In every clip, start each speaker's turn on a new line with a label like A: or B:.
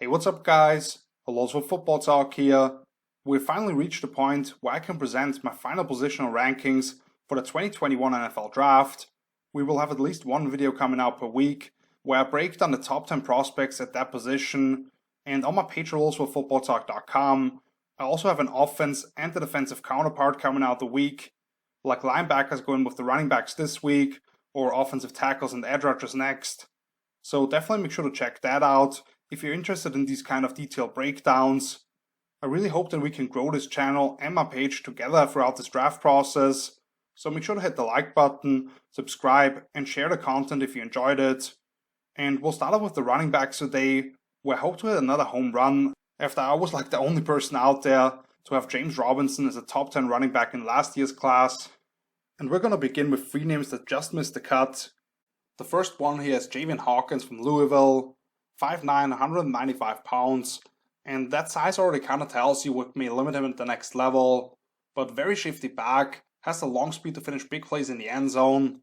A: Hey, what's up, guys? Hello, for Football Talk here. We've finally reached the point where I can present my final positional rankings for the 2021 NFL Draft. We will have at least one video coming out per week where I break down the top 10 prospects at that position. And on my page rules for footballtalk.com, I also have an offense and a defensive counterpart coming out the week, like linebackers going with the running backs this week, or offensive tackles and edge rushers next. So definitely make sure to check that out if you're interested in these kind of detailed breakdowns. I really hope that we can grow this channel and my page together throughout this draft process. So make sure to hit the like button, subscribe, and share the content if you enjoyed it. And we'll start off with the running backs today, where I hope to hit another home run after I was like the only person out there to have James Robinson as a top 10 running back in last year's class. And we're going to begin with three names that just missed the cut. The first one here is Javian Hawkins from Louisville, 5'9", 195 pounds, and that size already kind of tells you what may limit him at the next level, but very shifty back, has the long speed to finish big plays in the end zone,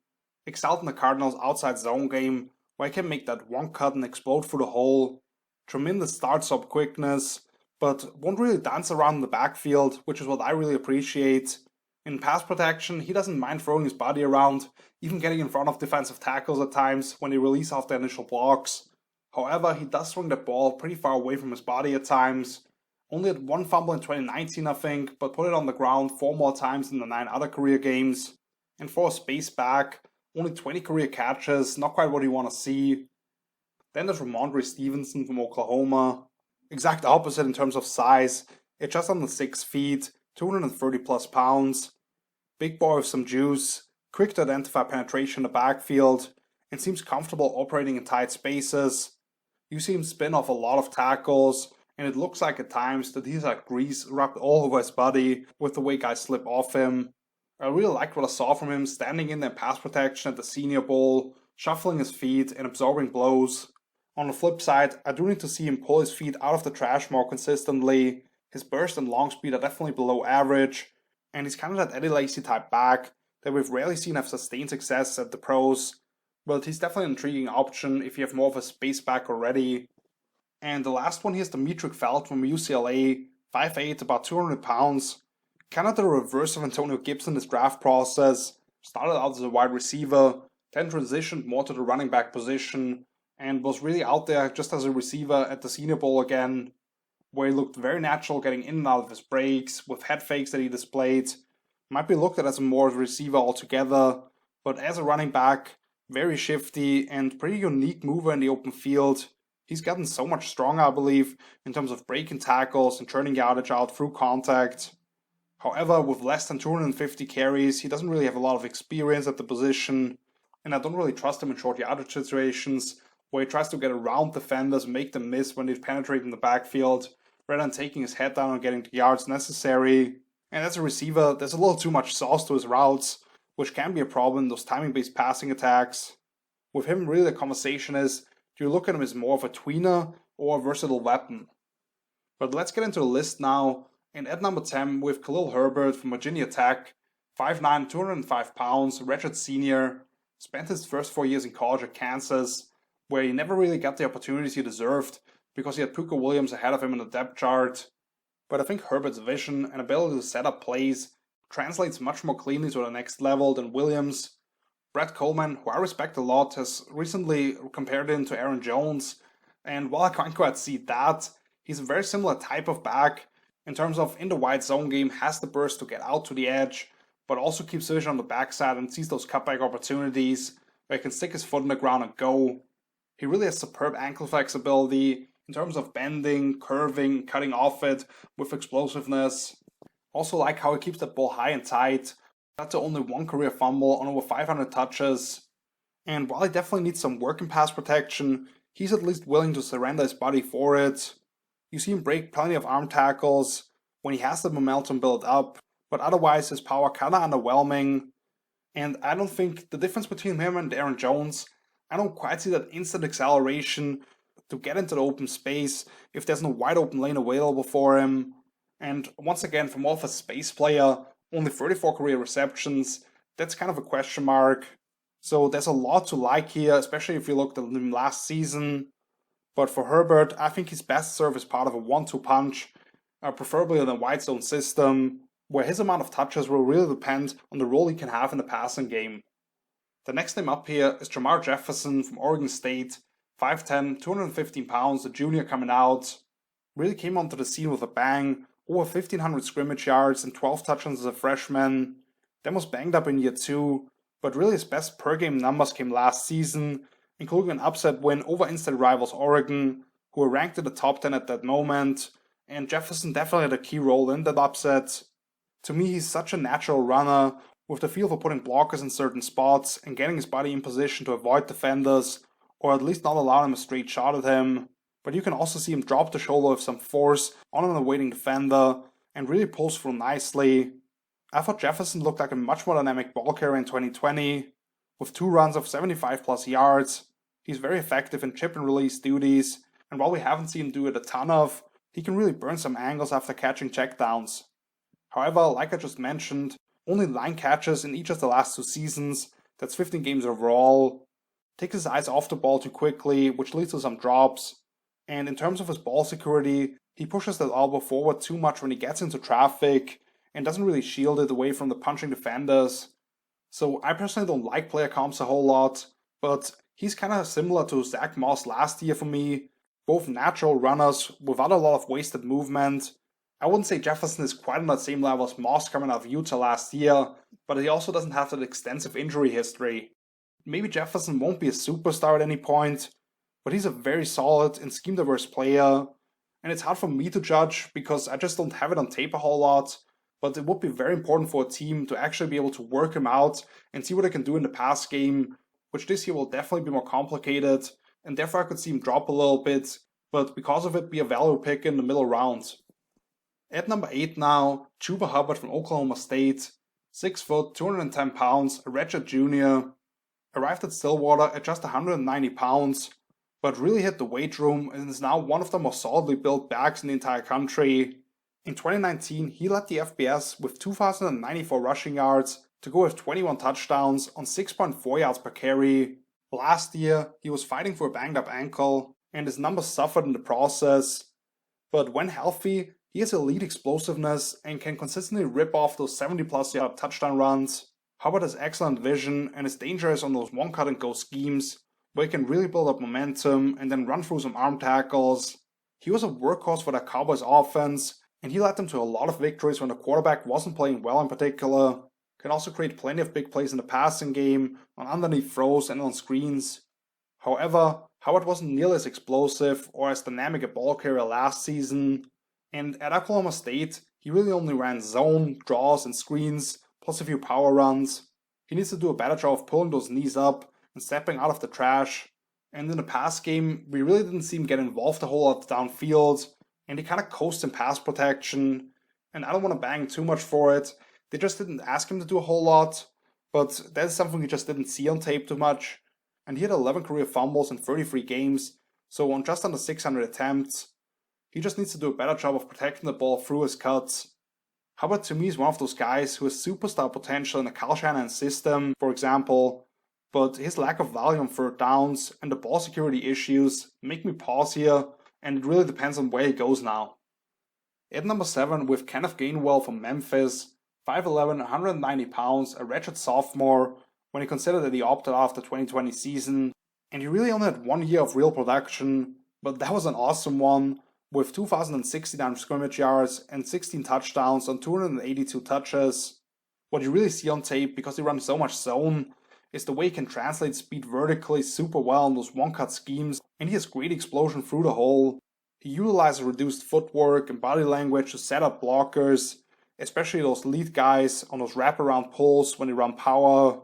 A: excelled in the Cardinals' outside zone game, where he can make that one cut and explode through the hole, tremendous start-stop quickness, but won't really dance around in the backfield, which is what I really appreciate. In pass protection, he doesn't mind throwing his body around, even getting in front of defensive tackles at times when they release off the initial blocks. However, he does swing the ball pretty far away from his body at times. Only had one fumble in 2019, I think, but put it on the ground 4 more times in the 9 other career games. And for a space back, only 20 career catches, not quite what you want to see. Then there's Ramondre Stevenson from Oklahoma. Exact opposite in terms of size, it's just under 6 feet, 230 plus pounds. Big boy with some juice, quick to identify penetration in the backfield, and seems comfortable operating in tight spaces. You see him spin off a lot of tackles, and it looks like at times that he's like grease rubbed all over his body with the way guys slip off him. I really liked what I saw from him standing in there pass protection at the Senior Bowl, shuffling his feet and absorbing blows. On the flip side, I do need to see him pull his feet out of the trash more consistently. His burst and long speed are definitely below average, and he's kind of that Eddie Lacy type back that we've rarely seen have sustained success at the pros, but he's definitely an intriguing option if you have more of a space back already. And the last one here is Demetric Felt from UCLA, 5'8", about 200 pounds. Kind of the reverse of Antonio Gibson in this draft process. Started out as a wide receiver, then transitioned more to the running back position, and was really out there just as a receiver at the Senior Bowl again, where he looked very natural getting in and out of his breaks, with head fakes that he displayed. Might be looked at as a more receiver altogether, but as a running back, very shifty and pretty unique mover in the open field. He's gotten so much stronger, I believe, in terms of breaking tackles and turning yardage out through contact. However, with less than 250 carries, he doesn't really have a lot of experience at the position, and I don't really trust him in short yardage situations, where he tries to get around defenders and make them miss when they penetrate in the backfield, rather than taking his head down and getting the yards necessary. And as a receiver, there's a little too much sauce to his routes, which can be a problem in those timing-based passing attacks. With him, really the conversation is, do you look at him as more of a tweener or a versatile weapon? But let's get into the list now, and at number 10 we have Khalil Herbert from Virginia Tech, 5'9", 205 pounds, redshirt senior, spent his first 4 years in college at Kansas, where he never really got the opportunities he deserved because he had Puka Williams ahead of him in the depth chart. But I think Herbert's vision and ability to set up plays translates much more cleanly to the next level than Williams. Brett Coleman, who I respect a lot, has recently compared him to Aaron Jones, and while I can't quite see that, he's a very similar type of back in terms of in the wide zone game has the burst to get out to the edge, but also keeps vision on the backside and sees those cutback opportunities where he can stick his foot in the ground and go. He really has superb ankle flexibility in terms of bending, curving, cutting off it with explosiveness. Also like how he keeps the ball high and tight. That's only one career fumble on over 500 touches. And while he definitely needs some work in pass protection, he's at least willing to surrender his body for it. You see him break plenty of arm tackles when he has the momentum built up, but otherwise his power kinda underwhelming. And I don't think the difference between him and Aaron Jones, I don't quite see that instant acceleration to get into the open space if there's no wide open lane available for him. And once again, for more of a space player, only 34 career receptions, that's kind of a question mark. So there's a lot to like here, especially if you looked at him last season. But for Herbert, I think he's best served as part of a 1-2 punch, preferably in a wide zone system, where his amount of touches will really depend on the role he can have in the passing game. The next name up here is Jermar Jefferson from Oregon State, 5'10", 215 pounds, a junior coming out. Really came onto the scene with a bang, over 1,500 scrimmage yards and 12 touchdowns as a freshman. Then was banged up in year 2, but really his best per game numbers came last season, including an upset win over in-state rivals Oregon, who were ranked in the top 10 at that moment, and Jefferson definitely had a key role in that upset. To me, he's such a natural runner, with the feel for putting blockers in certain spots and getting his body in position to avoid defenders, or at least not allow them a straight shot at him. But you can also see him drop the shoulder with some force on an awaiting defender, and really pulls through nicely. I thought Jefferson looked like a much more dynamic ball carrier in 2020, with 2 runs of 75 plus yards. He's very effective in chip and release duties, and while we haven't seen him do it a ton of, he can really burn some angles after catching checkdowns. However, like I just mentioned, only 9 catches in each of the last 2 seasons, that's 15 games overall. Takes his eyes off the ball too quickly, which leads to some drops. And in terms of his ball security, he pushes that elbow forward too much when he gets into traffic, and doesn't really shield it away from the punching defenders. So I personally don't like player comps a whole lot, but he's kind of similar to Zach Moss last year for me. Both natural runners without a lot of wasted movement. I wouldn't say Jefferson is quite on that same level as Moss coming out of Utah last year, but he also doesn't have that extensive injury history. Maybe Jefferson won't be a superstar at any point, but he's a very solid and scheme-diverse player, and it's hard for me to judge because I just don't have it on tape a whole lot, but it would be very important for a team to actually be able to work him out and see what they can do in the pass game, which this year will definitely be more complicated, and therefore I could see him drop a little bit, but because of it be a value pick in the middle round. At number 8 now, Chuba Hubbard from Oklahoma State, 6 foot, 210 pounds, a redshirt junior, arrived at Stillwater at just 190 pounds, but really hit the weight room and is now one of the most solidly built backs in the entire country. In 2019, he led the FBS with 2,094 rushing yards to go with 21 touchdowns on 6.4 yards per carry. Last year, he was fighting for a banged up ankle, and his numbers suffered in the process. But when healthy, he has elite explosiveness and can consistently rip off those 70+ yard touchdown runs. Hubbard has excellent vision and is dangerous on those one-cut and go schemes, where he can really build up momentum and then run through some arm tackles. He was a workhorse for that Cowboys offense, and he led them to a lot of victories when the quarterback wasn't playing well in particular. Can also create plenty of big plays in the passing game, on underneath throws and on screens. However, Howard wasn't nearly as explosive or as dynamic a ball carrier last season, and at Oklahoma State, he really only ran zone, draws, and screens, plus a few power runs. He needs to do a better job of pulling those knees up and stepping out of the trash, and in the pass game, we really didn't see him get involved a whole lot downfield, and he kind of coasts in pass protection, and I don't want to bang too much for it. They just didn't ask him to do a whole lot, but that's something we just didn't see on tape too much. And he had 11 career fumbles in 33 games, so on just under 600 attempts. He just needs to do a better job of protecting the ball through his cuts. Hubbard to me is one of those guys who has superstar potential in a Kyle Shanahan system, for example, but his lack of value on third downs and the ball security issues make me pause here, and it really depends on where he goes now. At number 7 with Kenneth Gainwell from Memphis, 5'11", 190 pounds, a redshirt sophomore, when you consider that he opted out of the 2020 season, and he really only had 1 year of real production, but that was an awesome one, with 2,069 scrimmage yards and 16 touchdowns on 282 touches. What you really see on tape, because he runs so much zone, is the way he can translate speed vertically super well on those one-cut schemes, and he has great explosion through the hole. He utilizes reduced footwork and body language to set up blockers, especially those lead guys on those wraparound pulls when they run power.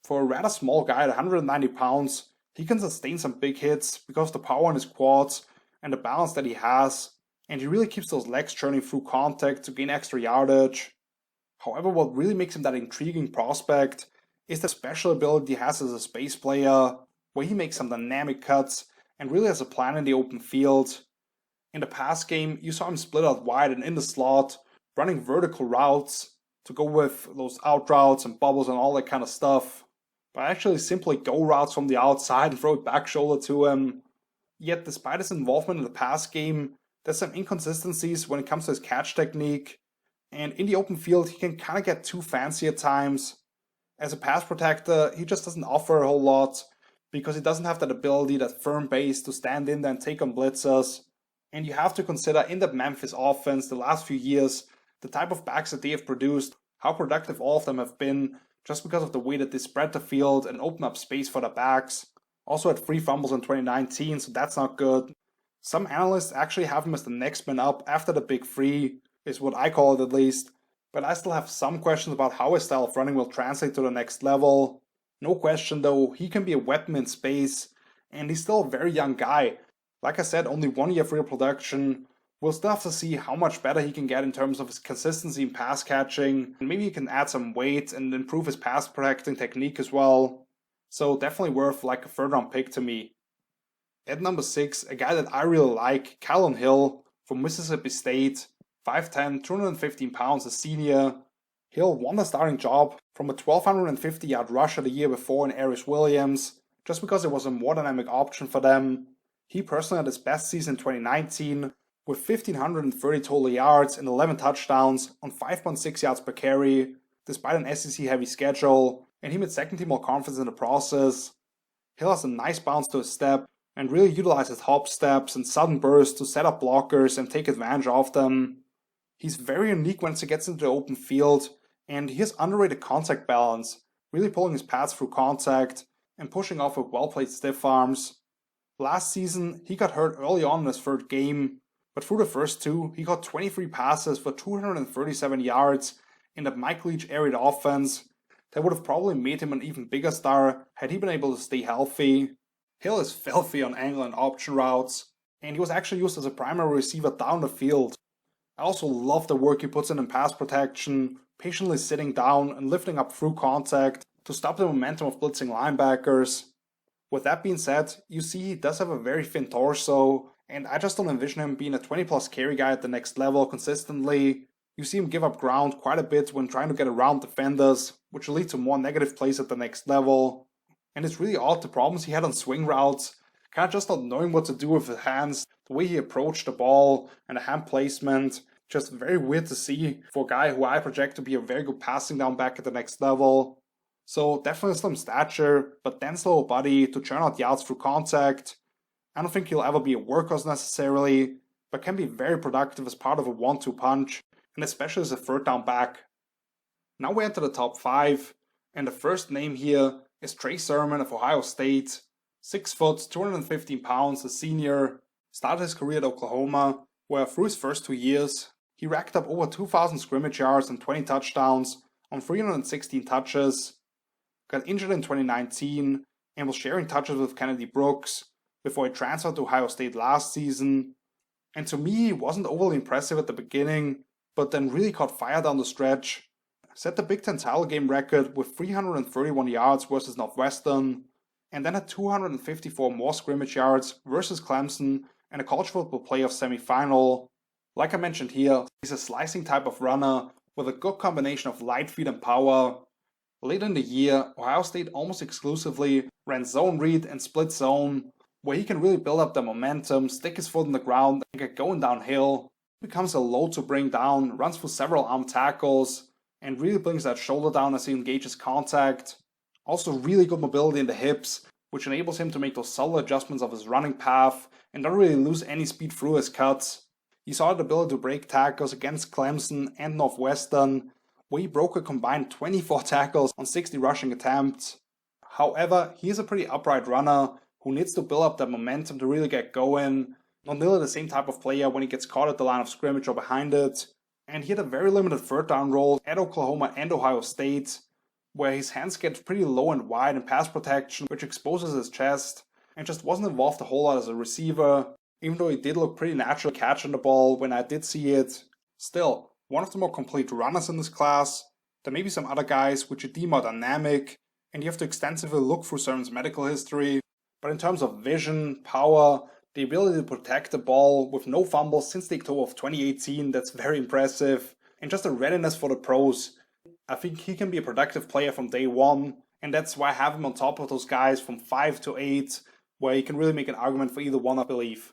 A: For a rather small guy at 190 pounds, he can sustain some big hits because of the power in his quads and the balance that he has, and he really keeps those legs churning through contact to gain extra yardage. However, what really makes him that intriguing prospect is the special ability he has as a space player, where he makes some dynamic cuts and really has a plan in the open field. In the pass game, you saw him split out wide and in the slot, running vertical routes to go with those out routes and bubbles and all that kind of stuff. But actually simply go routes from the outside and throw it back shoulder to him. Yet despite his involvement in the pass game, there's some inconsistencies when it comes to his catch technique, and in the open field he can kind of get too fancy at times. As a pass protector, he just doesn't offer a whole lot, because he doesn't have that ability, that firm base to stand in there and take on blitzers. And you have to consider in the Memphis offense the last few years, the type of backs that they have produced, how productive all of them have been, just because of the way that they spread the field and open up space for the backs. Also had 3 fumbles in 2019, so that's not good. Some analysts actually have him as the next man up after the big 3, is what I call it at least. But I still have some questions about how his style of running will translate to the next level. No question though, he can be a weapon in space, and he's still a very young guy. Like I said, only 1 year of real production. We'll still have to see how much better he can get in terms of his consistency in pass catching, and maybe he can add some weight and improve his pass protecting technique as well. So definitely worth like a 3rd round pick to me. At number 6, a guy that I really like, Kylin Hill from Mississippi State, 5'10", 215 pounds, a senior. Hill won the starting job from a 1,250-yard rusher the year before in Aries Williams, just because it was a more dynamic option for them. He personally had his best season in 2019, with 1,530 total yards and 11 touchdowns on 5.6 yards per carry, despite an SEC-heavy schedule, and he made second-team all-conference in the process. Hill has a nice bounce to his step, and really utilizes hop steps and sudden bursts to set up blockers and take advantage of them. He's very unique once he gets into the open field, and he has underrated contact balance, really pulling his pads through contact and pushing off with well-played stiff arms. Last season, he got hurt early on in his 3rd game, but through the first 2, he got 23 passes for 237 yards in that Mike Leach-aided offense that would have probably made him an even bigger star had he been able to stay healthy. Hill is filthy on angle and option routes, and he was actually used as a primary receiver down the field. I also love the work he puts in pass protection, patiently sitting down and lifting up through contact to stop the momentum of blitzing linebackers. With that being said, you see he does have a very thin torso, and I just don't envision him being a 20+ carry guy at the next level consistently. You see him give up ground quite a bit when trying to get around defenders, which will lead to more negative plays at the next level. And it's really odd the problems he had on swing routes, kind of just not knowing what to do with his hands, the way he approached the ball and the hand placement, just very weird to see for a guy who I project to be a very good passing down back at the next level. So definitely slim stature, but then slow body to churn out yards through contact. I don't think he'll ever be a workhorse necessarily, but can be very productive as part of a 1-2 punch, and especially as a 3rd down back. Now we enter the top 5, and the first name here is Trey of Ohio State, 6 foot, 215 pounds, a senior, started his career at Oklahoma, where through his first 2 years, he racked up over 2,000 scrimmage yards and 20 touchdowns on 316 touches, got injured in 2019, and was sharing touches with Kennedy Brooks before he transferred to Ohio State last season. And to me, he wasn't overly impressive at the beginning, but then really caught fire down the stretch. Set the Big Ten title game record with 331 yards versus Northwestern, and then had 254 more scrimmage yards versus Clemson in a college football playoff semifinal. Like I mentioned here, he's a slicing type of runner with a good combination of light feet and power. Later in the year, Ohio State almost exclusively ran zone read and split zone, where he can really build up the momentum, stick his foot in the ground, and get going downhill. He becomes a load to bring down, runs through several arm tackles, and really brings that shoulder down as he engages contact. Also really good mobility in the hips, which enables him to make those subtle adjustments of his running path and not really lose any speed through his cuts. He saw the ability to break tackles against Clemson and Northwestern, where he broke a combined 24 tackles on 60 rushing attempts. However, he is a pretty upright runner who needs to build up that momentum to really get going, not nearly the same type of player when he gets caught at the line of scrimmage or behind it. And he had a very limited 3rd down role at Oklahoma and Ohio State, where his hands get pretty low and wide in pass protection, which exposes his chest, and just wasn't involved a whole lot as a receiver, even though he did look pretty natural catching the ball when I did see it. Still, one of the more complete runners in this class. There may be some other guys which you deem more dynamic, and you have to extensively look through Sermon's medical history, but in terms of vision, power, the ability to protect the ball with no fumbles since the October of 2018, that's very impressive, and just a readiness for the pros. I think he can be a productive player from day one, and that's why I have him on top of those guys from 5 to 8, where you can really make an argument for either one, I believe.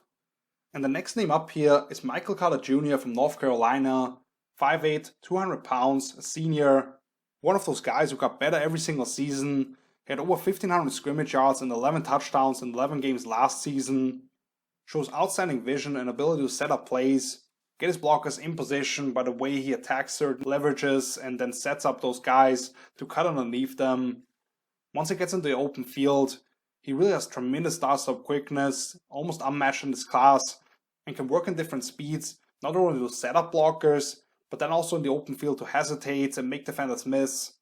A: And the next name up here is Michael Carter Jr. from North Carolina, 5'8", 200 pounds, a senior. One of those guys who got better every single season. He had over 1,500 scrimmage yards and 11 touchdowns in 11 games last season. Shows outstanding vision and ability to set up plays, get his blockers in position by the way he attacks certain leverages and then sets up those guys to cut underneath them. Once he gets into the open field, he really has tremendous start-stop quickness, almost unmatched in this class, and can work in different speeds, not only to set up blockers, but then also in the open field to hesitate and make defenders miss.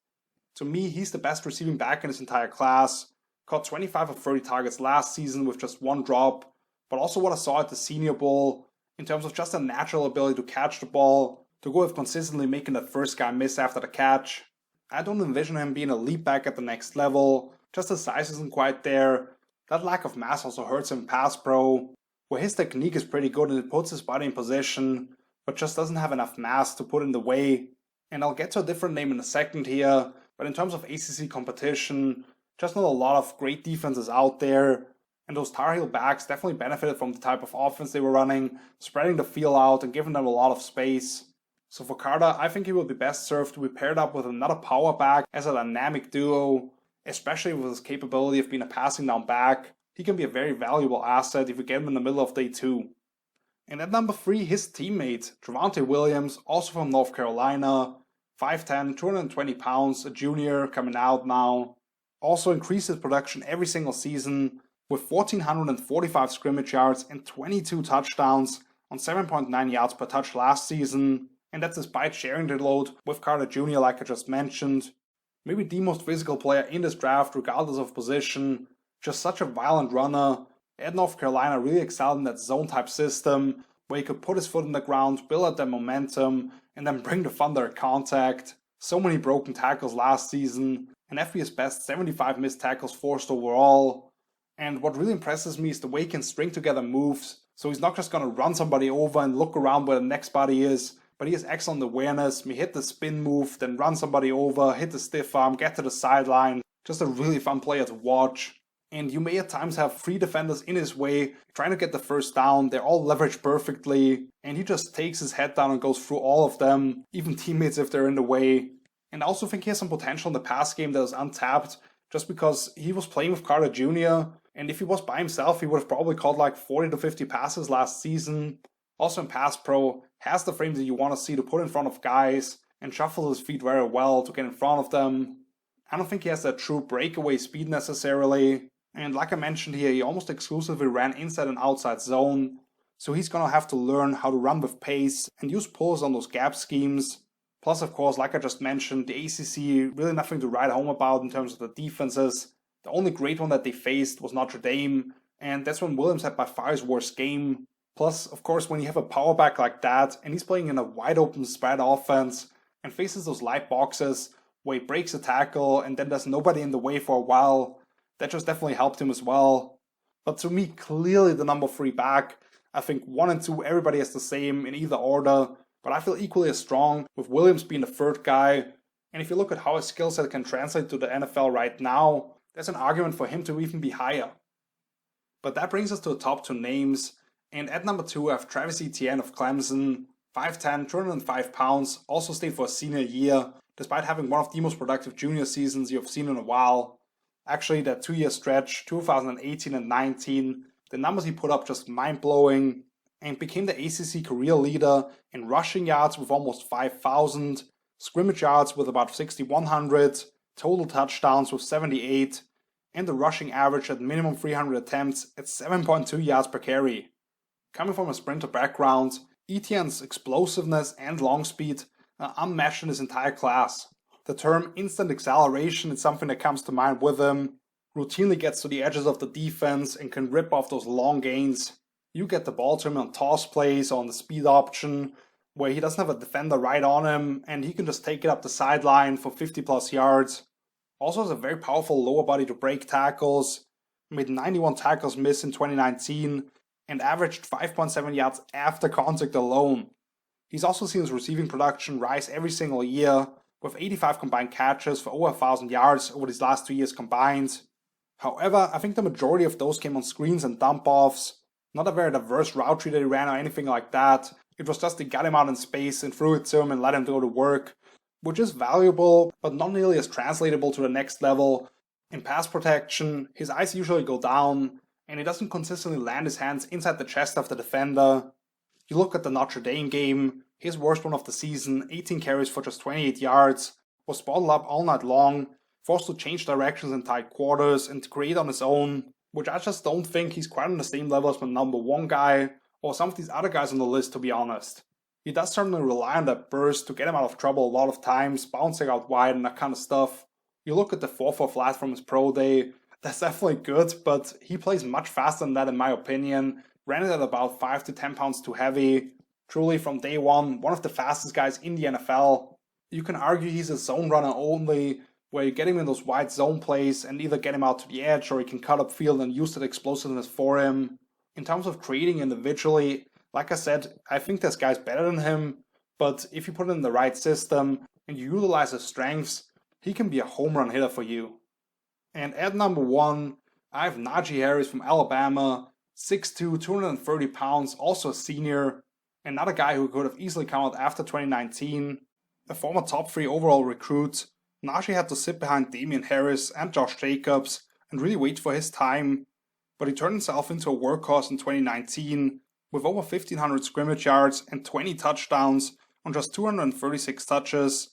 A: To me, he's the best receiving back in his entire class, caught 25 of 30 targets last season with just one drop, but also what I saw at the Senior Bowl, in terms of just a natural ability to catch the ball, to go with consistently making that first guy miss after the catch. I don't envision him being a leap back at the next level, just his size isn't quite there. That lack of mass also hurts him in pass pro, where his technique is pretty good and it puts his body in position, but just doesn't have enough mass to put in the way. And I'll get to a different name in a second here, but in terms of ACC competition, just not a lot of great defenses out there, and those Tar Heel backs definitely benefited from the type of offense they were running, spreading the field out and giving them a lot of space. So for Carter, I think he will be best served to be paired up with another power back as a dynamic duo, especially with his capability of being a passing down back. He can be a very valuable asset if you get him in the middle of day 2. And at number 3, his teammate, Javonte Williams, also from North Carolina, 5'10", 220 pounds, a junior coming out now. Also increased his production every single season with 1,445 scrimmage yards and 22 touchdowns on 7.9 yards per touch last season. And that's despite sharing the load with Carter Jr. like I just mentioned. Maybe the most physical player in this draft regardless of position. Just such a violent runner. At North Carolina really excelled in that zone type system where he could put his foot in the ground, build up that momentum, and then bring the thunder at contact. So many broken tackles last season, and FBS best 75 missed tackles forced overall. And what really impresses me is the way he can string together moves. So he's not just going to run somebody over and look around where the next body is, but he has excellent awareness. He hit the spin move, then run somebody over, hit the stiff arm, get to the sideline. Just a really fun player to watch. And you may at times have 3 defenders in his way, trying to get the first down. They're all leveraged perfectly, and he just takes his head down and goes through all of them, even teammates if they're in the way. And I also think he has some potential in the pass game that is untapped, just because he was playing with Carter Jr., and if he was by himself, he would have probably caught like 40 to 50 passes last season. Also in pass pro, has the frame that you want to see to put in front of guys, and shuffles his feet very well to get in front of them. I don't think he has that true breakaway speed necessarily. And like I mentioned here, he almost exclusively ran inside and outside zone, so he's gonna have to learn how to run with pace and use pulls on those gap schemes. Plus, of course, like I just mentioned, the ACC, really nothing to write home about in terms of the defenses. The only great one that they faced was Notre Dame, and that's when Williams had by far his worst game. Plus, of course, when you have a power back like that, and he's playing in a wide open spread offense, and faces those light boxes where he breaks a tackle and then there's nobody in the way for a while, that just definitely helped him as well. But to me, clearly the number 3 back. I think 1 and 2, everybody has the same in either order, but I feel equally as strong with Williams being the 3rd guy. And if you look at how his skill set can translate to the NFL right now, there's an argument for him to even be higher. But that brings us to the top 2 names. And at number 2, I have Travis Etienne of Clemson, 5'10", 205 pounds, also stayed for a senior year, despite having one of the most productive junior seasons you've seen in a while. Actually, that 2-year stretch, 2018 and 19, the numbers he put up just mind-blowing, and became the ACC career leader in rushing yards with almost 5,000, scrimmage yards with about 6,100, total touchdowns with 78, and the rushing average at minimum 300 attempts at 7.2 yards per carry. Coming from a sprinter background, Etienne's explosiveness and long speed are unmatched in his entire class. The term instant acceleration is something that comes to mind with him. Routinely gets to the edges of the defense and can rip off those long gains. You get the ball to him on toss plays or on the speed option, where he doesn't have a defender right on him and he can just take it up the sideline for 50 plus yards. Also has a very powerful lower body to break tackles. Made 91 tackles missed in 2019 and averaged 5.7 yards after contact alone. He's also seen his receiving production rise every single year, with 85 combined catches for over 1,000 yards over these last 2 years combined. However, I think the majority of those came on screens and dump-offs. Not a very diverse route tree that he ran or anything like that. It was just they got him out in space and threw it to him and let him go to work, which is valuable, but not nearly as translatable to the next level. In pass protection, his eyes usually go down, and he doesn't consistently land his hands inside the chest of the defender. You look at the Notre Dame game, his worst one of the season, 18 carries for just 28 yards, was bottled up all night long, forced to change directions in tight quarters and to create on his own, which I just don't think he's quite on the same level as my number one guy, or some of these other guys on the list, to be honest. He does certainly rely on that burst to get him out of trouble a lot of times, bouncing out wide and that kind of stuff. You look at the 4.4 flat from his pro day, that's definitely good, but he plays much faster than that in my opinion. Ran it at about 5 to 10 pounds too heavy. Truly from day one of the fastest guys in the NFL. You can argue he's a zone runner only, where you get him in those wide zone plays and either get him out to the edge or he can cut up field and use that explosiveness for him. In terms of creating individually, like I said, I think this guy's better than him, but if you put it in the right system and you utilize his strengths, he can be a home run hitter for you. And at number 1, I have Najee Harris from Alabama, 6'2", 230 pounds, also a senior, another guy who could have easily come out after 2019. A former top 3 overall recruit, Najee had to sit behind Damian Harris and Josh Jacobs and really wait for his time, but he turned himself into a workhorse in 2019 with over 1,500 scrimmage yards and 20 touchdowns on just 236 touches.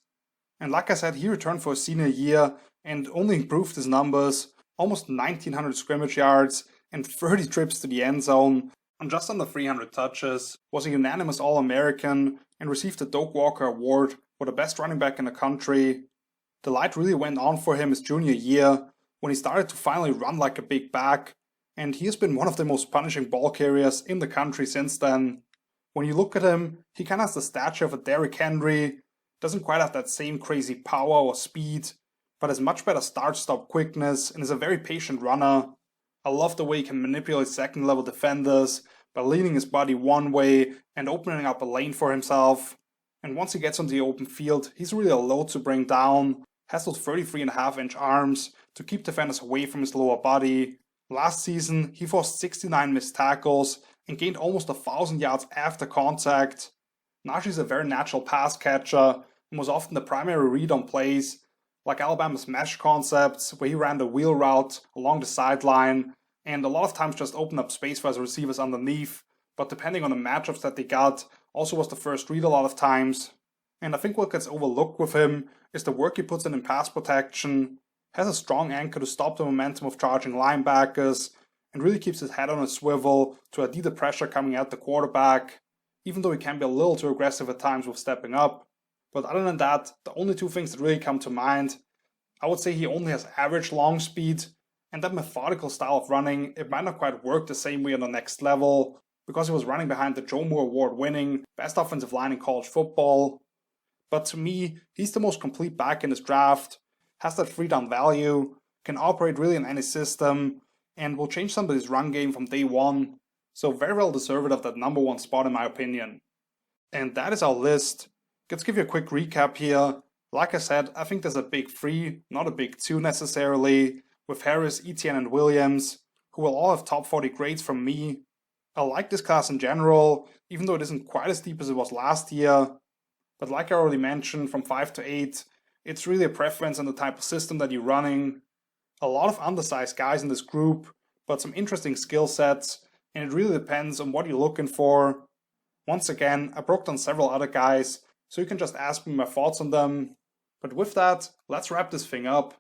A: And like I said, he returned for his senior year and only improved his numbers, almost 1,900 scrimmage yards and 30 trips to the end zone on just under 300 touches, was a unanimous All-American and received the Doak Walker Award for the best running back in the country. The light really went on for him his junior year when he started to finally run like a big back, and he has been one of the most punishing ball carriers in the country since then. When you look at him, he kind of has the stature of a Derrick Henry, doesn't quite have that same crazy power or speed, but has much better start-stop quickness and is a very patient runner. I love the way he can manipulate second-level defenders by leaning his body one way and opening up a lane for himself. And once he gets on the open field, he's really a load to bring down, has those 33.5-inch arms to keep defenders away from his lower body. Last season, he forced 69 missed tackles and gained almost 1,000 yards after contact. Najee's a very natural pass catcher and was often the primary read on plays, like Alabama's mesh concepts, where he ran the wheel route along the sideline, and a lot of times just opened up space for his receivers underneath, but depending on the matchups that they got, also was the first read a lot of times. And I think what gets overlooked with him is the work he puts in pass protection, has a strong anchor to stop the momentum of charging linebackers, and really keeps his head on a swivel to ID the pressure coming at the quarterback, even though he can be a little too aggressive at times with stepping up. But other than that, the only two things that really come to mind, I would say he only has average long speed, and that methodical style of running, it might not quite work the same way on the next level, because he was running behind the Joe Moore Award-winning best offensive line in college football. But to me, he's the most complete back in this draft, has that 3-down value, can operate really in any system, and will change somebody's run game from day one. So very well deserved of that number 1 spot in my opinion. And that is our list. Let's give you a quick recap here. Like I said, I think there's a big 3, not a big 2 necessarily, with Harris, Etienne, and Williams, who will all have top 40 grades from me. I like this class in general, even though it isn't quite as deep as it was last year. But like I already mentioned, from 5 to 8, it's really a preference on the type of system that you're running. A lot of undersized guys in this group, but some interesting skill sets, and it really depends on what you're looking for. Once again, I broke down several other guys, so you can just ask me my thoughts on them. But with that, let's wrap this thing up.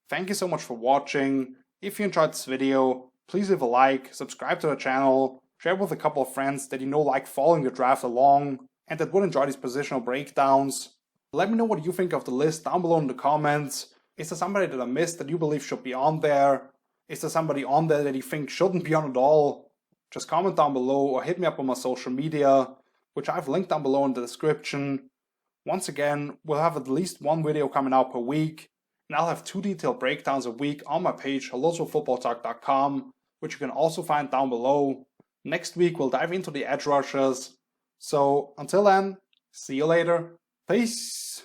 A: Thank you so much for watching. If you enjoyed this video, please leave a like, subscribe to the channel, share it with a couple of friends that you know like following the draft along, and that would enjoy these positional breakdowns. Let me know what you think of the list down below in the comments. Is there somebody that I missed that you believe should be on there? Is there somebody on there that you think shouldn't be on at all? Just comment down below or hit me up on my social media, which I've linked down below in the description. Once again, we'll have at least 1 video coming out per week, and I'll have 2 detailed breakdowns a week on my page, hellosfootballtalk.com, which you can also find down below. Next week, we'll dive into the edge rushers. So, until then, see you later. Peace!